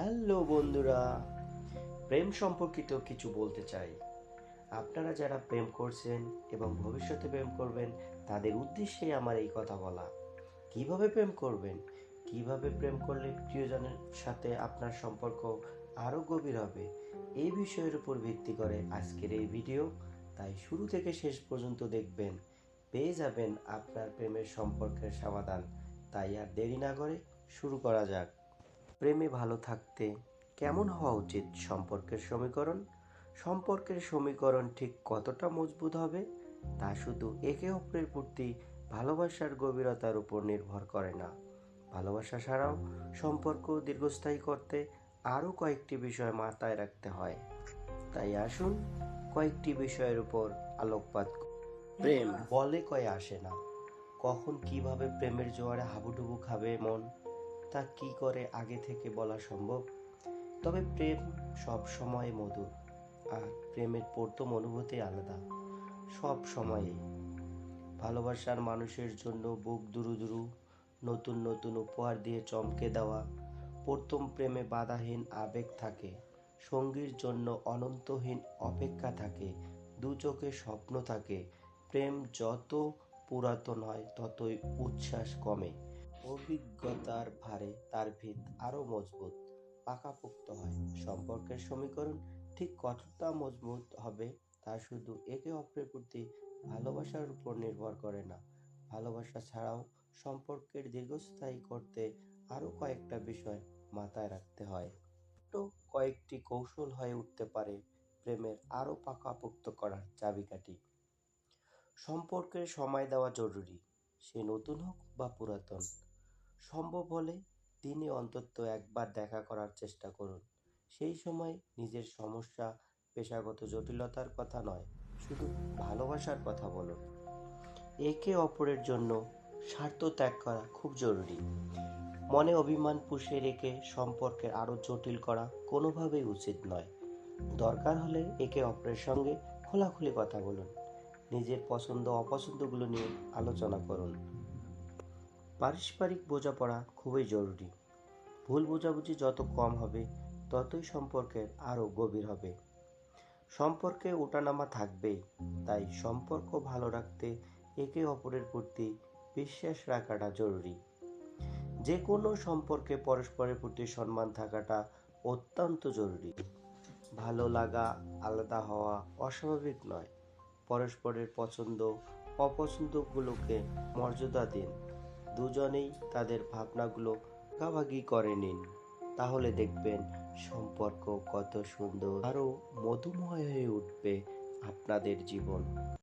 Hello বন্ধুরা, প্রেম সম্পর্কিত কিছু বলতে চাই। আপনারা যারা প্রেম করছেন এবং ভবিষ্যতে প্রেম করবেন তাদের উদ্দেশ্যে আমার এই কথা বলা। কিভাবে প্রেম করবেন, কিভাবে প্রেম করলে প্রিয়জনের সাথে আপনার সম্পর্ক আরও গভীর হবে, এই বিষয়ের উপর ভিত্তি করে আজকের এই ভিডিও। তাই শুরু থেকে শেষ পর্যন্ত দেখবেন, পেয়ে যাবেন আপনার প্রেমের সম্পর্কের সমাধান। তাই আর দেরি না করে শুরু করা যাক। প্রেমে ভালো থাকতে কেমন হওয়া উচিত সম্পর্কের সমীকরণ? সম্পর্কের সমীকরণ ঠিক কতটা মজবুত হবে তা শুধু একে অপরের প্রতি ভালোবাসার গভীরতার উপর নির্ভর করে না। ভালোবাসা ছাড়াও সম্পর্ক দীর্ঘস্থায়ী করতে আরও কয়েকটি বিষয় মাথায় রাখতে হয়। তাই আসুন কয়েকটি বিষয়ের উপর আলোকপাত করি। প্রেম বলে কয়ে আসে না। কখন কিভাবে প্রেমের জোয়ারে হাবুডুবু খাবে মন, তা কি করে আগে থেকে বলা সম্ভব? তবে প্রেম সব সময় মধুর, আর প্রেমের প্রথম অনুভূতি আলাদা সব সময়েই। ভালোবাসার মানুষের জন্য বুক দুরু দুরু, নতুন নতুন উপহার দিয়ে চমকে দেওয়া। প্রথম প্রেমে বাধাহীন আবেগ থাকে, সঙ্গীর জন্য অনন্তহীন অপেক্ষা থাকে, দু চোখে স্বপ্ন থাকে। প্রেম যত পুরাতন হয় ততই উচ্ছ্বাস কমে, অভিজ্ঞতার ভারে তার ভিত আরো মজবুত, পাকাপোক্ত হয়। সম্পর্কের সমীকরণ ঠিক কতটা মজবুত হবে তা শুধু একে অপরের প্রতি ভালোবাসার উপর নির্ভর করে না। ভালোবাসা ছাড়াও সম্পর্কের দীর্ঘস্থায়ী করতে আরো কয়েকটা বিষয় মাথায় রাখতে হয়। তো কয়েকটি কৌশল হয়ে উঠতে পারে প্রেমের আরো পাকাপোক্ত করার চাবিকাঠি। সম্পর্কের সময় দেওয়া জরুরি, সে নতুন হোক বা পুরাতন। সম্ভব হলে দিনে অন্তত একবার দেখা করার চেষ্টা করুন। সেই সময় নিজের সমস্যা, পেশাগত জটিলতার কথা নয়, শুধু ভালোবাসার কথা বলুন। একে অপরের জন্য স্বার্থ ত্যাগ করা খুব জরুরি। মনে অভিমান পুষে রেখে সম্পর্কের আরো জটিল করা কোনোভাবেই উচিত নয়। দরকার হলে একে অপরের সঙ্গে খোলাখুলি কথা বলুন, নিজের পছন্দ অপছন্দগুলো নিয়ে আলোচনা করুন। পারস্পরিক বোঝাপড়া খুবই জরুরি। ভুল বোঝাবুঝি যত কম হবে ততই সম্পর্কের আরও গভীর হবে। সম্পর্কে ওঠানামা থাকবেই, তাই সম্পর্ক ভালো রাখতে একে অপরের প্রতি বিশ্বাস রাখাটা জরুরি। যে কোনো সম্পর্কে পরস্পরের প্রতি সম্মান থাকাটা অত্যন্ত জরুরি। ভালো লাগা, আলাদা হওয়া অস্বাভাবিক নয়। পরস্পরের পছন্দ অপছন্দগুলোকে মর্যাদা দিন, দুজনেই তাদের ভাবনাগুলো ভাগাভাগি করে নিন। তাহলে দেখবেন সম্পর্ক কত সুন্দর, আরো মধুময় হয়ে উঠবে আপনাদের জীবন।